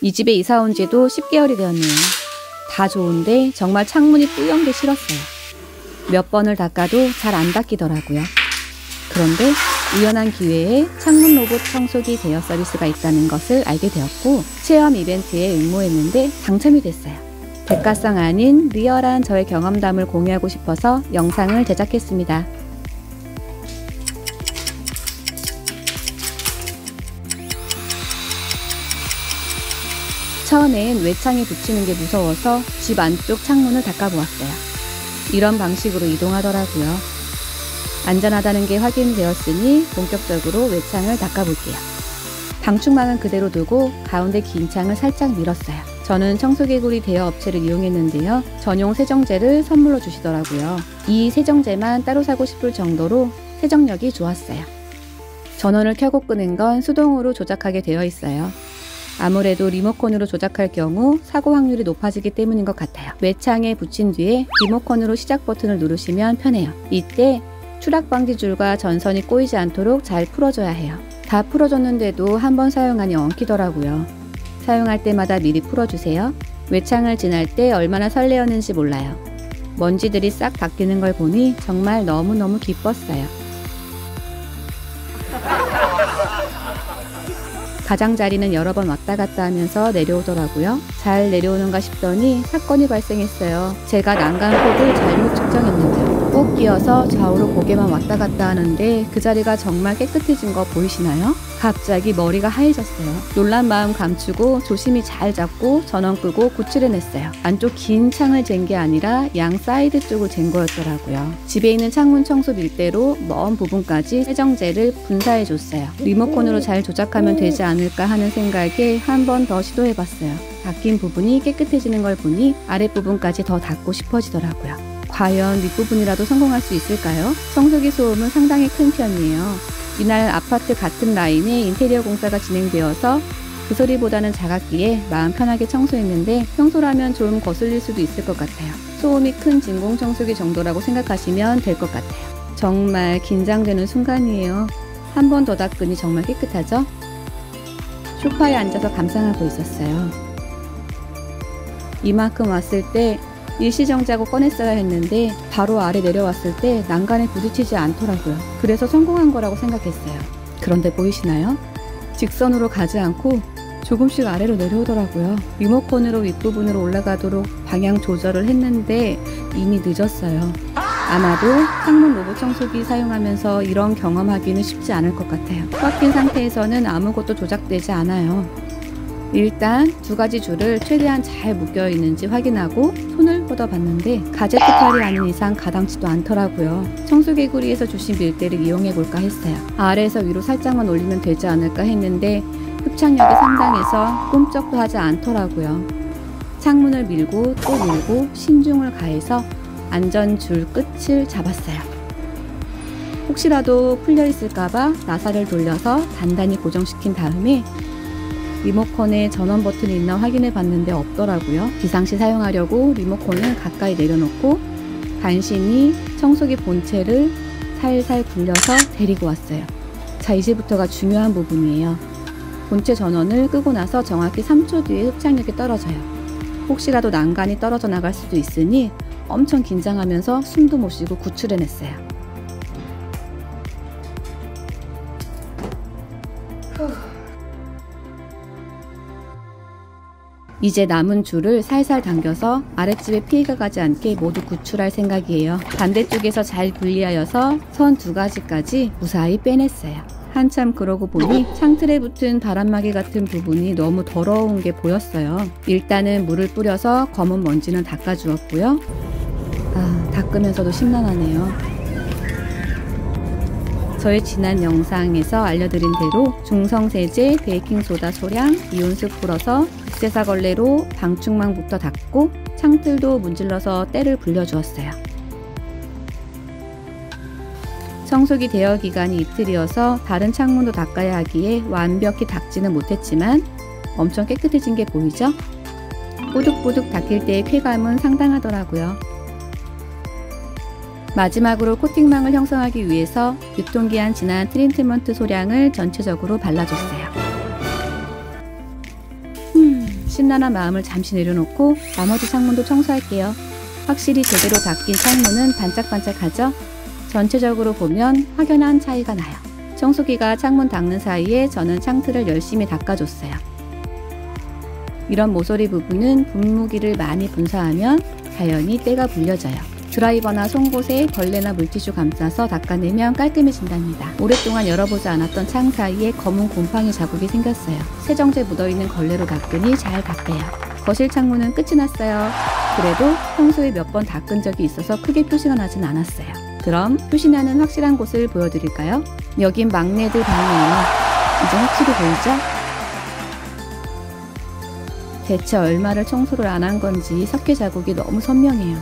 이 집에 이사 온 지도 10개월이 되었네요. 다 좋은데 정말 창문이 뿌연 게 싫었어요. 몇 번을 닦아도 잘 안 닦이더라고요. 그런데 우연한 기회에 창문 로봇 청소기 대여 서비스가 있다는 것을 알게 되었고 체험 이벤트에 응모했는데 당첨이 됐어요. 대가성 아닌 리얼한 저의 경험담을 공유하고 싶어서 영상을 제작했습니다. 처음엔 외창에 붙이는 게 무서워서 집 안쪽 창문을 닦아보았어요. 이런 방식으로 이동하더라고요. 안전하다는 게 확인되었으니 본격적으로 외창을 닦아볼게요. 방충망은 그대로 두고 가운데 긴 창을 살짝 밀었어요. 저는 청소개구리 대여 업체를 이용했는데요. 전용 세정제를 선물로 주시더라고요. 이 세정제만 따로 사고 싶을 정도로 세정력이 좋았어요. 전원을 켜고 끄는 건 수동으로 조작하게 되어 있어요. 아무래도 리모컨으로 조작할 경우 사고 확률이 높아지기 때문인 것 같아요. 외창에 붙인 뒤에 리모컨으로 시작 버튼을 누르시면 편해요. 이때 추락 방지 줄과 전선이 꼬이지 않도록 잘 풀어줘야 해요. 다 풀어줬는데도 한번 사용하니 엉키더라고요. 사용할 때마다 미리 풀어주세요. 외창을 지날 때 얼마나 설레었는지 몰라요. 먼지들이 싹 닦이는 걸 보니 정말 너무너무 기뻤어요. 가장자리는 여러 번 왔다 갔다 하면서 내려오더라고요. 잘 내려오는가 싶더니 사건이 발생했어요. 제가 난간폭을 잘못 측정했는데요. 꼭 끼어서 좌우로 고개만 왔다 갔다 하는데 그 자리가 정말 깨끗해진 거 보이시나요? 갑자기 머리가 하얘졌어요. 놀란 마음 감추고 조심히 잘 잡고 전원 끄고 구출해냈어요. 안쪽 긴 창을 잰 게 아니라 양 사이드 쪽을 잰 거였더라고요. 집에 있는 창문 청소 밀대로 먼 부분까지 세정제를 분사해줬어요. 리모컨으로 잘 조작하면 되지 않을까 하는 생각에 한 번 더 시도해봤어요. 닦인 부분이 깨끗해지는 걸 보니 아랫부분까지 더 닦고 싶어지더라고요. 과연 윗부분이라도 성공할 수 있을까요? 청소기 소음은 상당히 큰 편이에요. 이날 아파트 같은 라인에 인테리어 공사가 진행되어서 그 소리보다는 작았기에 마음 편하게 청소했는데 평소라면 좀 거슬릴 수도 있을 것 같아요. 소음이 큰 진공 청소기 정도라고 생각하시면 될 것 같아요. 정말 긴장되는 순간이에요. 한 번 더 닦으니 정말 깨끗하죠? 소파에 앉아서 감상하고 있었어요. 이만큼 왔을 때 일시정지하고 꺼냈어야 했는데 바로 아래 내려왔을 때 난간에 부딪히지 않더라고요. 그래서 성공한 거라고 생각했어요. 그런데 보이시나요? 직선으로 가지 않고 조금씩 아래로 내려오더라고요. 리모컨으로 윗부분으로 올라가도록 방향 조절을 했는데 이미 늦었어요. 아마도 창문 로봇 청소기 사용하면서 이런 경험하기는 쉽지 않을 것 같아요. 꽉 낀 상태에서는 아무것도 조작되지 않아요. 일단 두 가지 줄을 최대한 잘 묶여 있는지 확인하고 손을 뻗어봤는데 가제트 칼이 아닌 이상 가당치도 않더라고요. 청소개구리에서 주신 밀대를 이용해 볼까 했어요. 아래에서 위로 살짝만 올리면 되지 않을까 했는데 흡착력이 상당해서 꼼짝도 하지 않더라고요. 창문을 밀고 또 밀고 신중을 가해서 안전줄 끝을 잡았어요. 혹시라도 풀려 있을까봐 나사를 돌려서 단단히 고정시킨 다음에 리모컨에 전원 버튼이 있나 확인해 봤는데 없더라고요. 비상시 사용하려고 리모컨을 가까이 내려놓고 간신히 청소기 본체를 살살 굴려서 데리고 왔어요. 자, 이제부터가 중요한 부분이에요. 본체 전원을 끄고 나서 정확히 3초 뒤에 흡착력이 떨어져요. 혹시라도 난간이 떨어져 나갈 수도 있으니 엄청 긴장하면서 숨도 못 쉬고 구출해냈어요. 이제 남은 줄을 살살 당겨서 아랫집에 피해가 가지 않게 모두 구출할 생각이에요. 반대쪽에서 잘 분리하여서 선 두 가지까지 무사히 빼냈어요. 한참 그러고 보니 창틀에 붙은 바람막이 같은 부분이 너무 더러운 게 보였어요. 일단은 물을 뿌려서 검은 먼지는 닦아주었고요. 닦으면서도 심란하네요. 저의 지난 영상에서 알려드린 대로 중성세제, 베이킹소다 소량, 이온수 풀어서 극세사 걸레로 방충망부터 닦고 창틀도 문질러서 때를 불려주었어요. 청소기 대여 기간이 이틀이어서 다른 창문도 닦아야 하기에 완벽히 닦지는 못했지만 엄청 깨끗해진 게 보이죠? 뽀득뽀득 닦일 때의 쾌감은 상당하더라고요. 마지막으로 코팅망을 형성하기 위해서 유통기한 지난 트리트먼트 소량을 전체적으로 발라줬어요. 심란한 마음을 잠시 내려놓고 나머지 창문도 청소할게요. 확실히 제대로 닦인 창문은 반짝반짝하죠? 전체적으로 보면 확연한 차이가 나요. 청소기가 창문 닦는 사이에 저는 창틀을 열심히 닦아줬어요. 이런 모서리 부분은 분무기를 많이 분사하면 자연히 때가 불려져요. 드라이버나 송곳에 걸레나 물티슈 감싸서 닦아내면 깔끔해진답니다. 오랫동안 열어보지 않았던 창 사이에 검은 곰팡이 자국이 생겼어요. 세정제 묻어있는 걸레로 닦으니 잘 닦여요. 거실 창문은 끝이 났어요. 그래도 평소에 몇 번 닦은 적이 있어서 크게 표시가 나진 않았어요. 그럼 표시나는 확실한 곳을 보여드릴까요? 여긴 막내들 방이에요. 이제 확실히 보이죠? 대체 얼마를 청소를 안 한 건지 석회 자국이 너무 선명해요.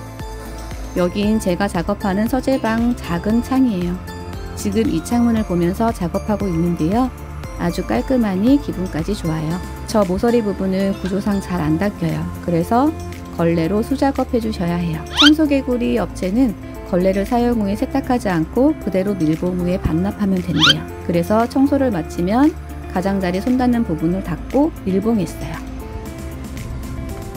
여긴 제가 작업하는 서재방 작은 창이에요. 지금 이 창문을 보면서 작업하고 있는데요. 아주 깔끔하니 기분까지 좋아요. 저 모서리 부분은 구조상 잘 안 닦여요. 그래서 걸레로 수작업 해주셔야 해요. 청소개구리 업체는 걸레를 사용 후에 세탁하지 않고 그대로 밀봉 후에 반납하면 된대요. 그래서 청소를 마치면 가장자리 손 닿는 부분을 닦고 밀봉했어요.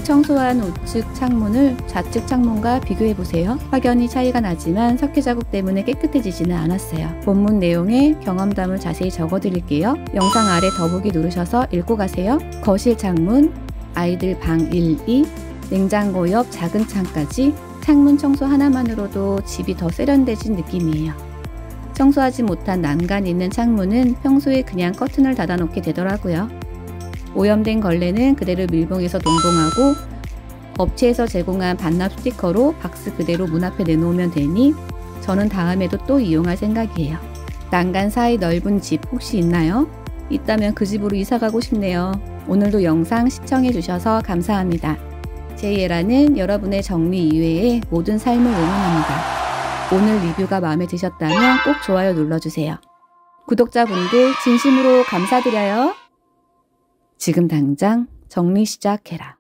청소한 우측 창문을 좌측 창문과 비교해보세요. 확연히 차이가 나지만 석회 자국 때문에 깨끗해지지는 않았어요. 본문 내용에 경험담을 자세히 적어드릴게요. 영상 아래 더보기 누르셔서 읽고 가세요. 거실 창문, 아이들 방 1, 2, 냉장고 옆 작은 창까지 창문 청소 하나만으로도 집이 더 세련돼진 느낌이에요. 청소하지 못한 난간 있는 창문은 평소에 그냥 커튼을 닫아놓게 되더라고요. 오염된 걸레는 그대로 밀봉해서 동봉하고 업체에서 제공한 반납 스티커로 박스 그대로 문 앞에 내놓으면 되니 저는 다음에도 또 이용할 생각이에요. 난간 사이 넓은 집 혹시 있나요? 있다면 그 집으로 이사가고 싶네요. 오늘도 영상 시청해주셔서 감사합니다. 제이에라는 여러분의 정리 이외의 모든 삶을 응원합니다. 오늘 리뷰가 마음에 드셨다면 꼭 좋아요 눌러주세요. 구독자분들 진심으로 감사드려요. 지금 당장 정리 시작해라.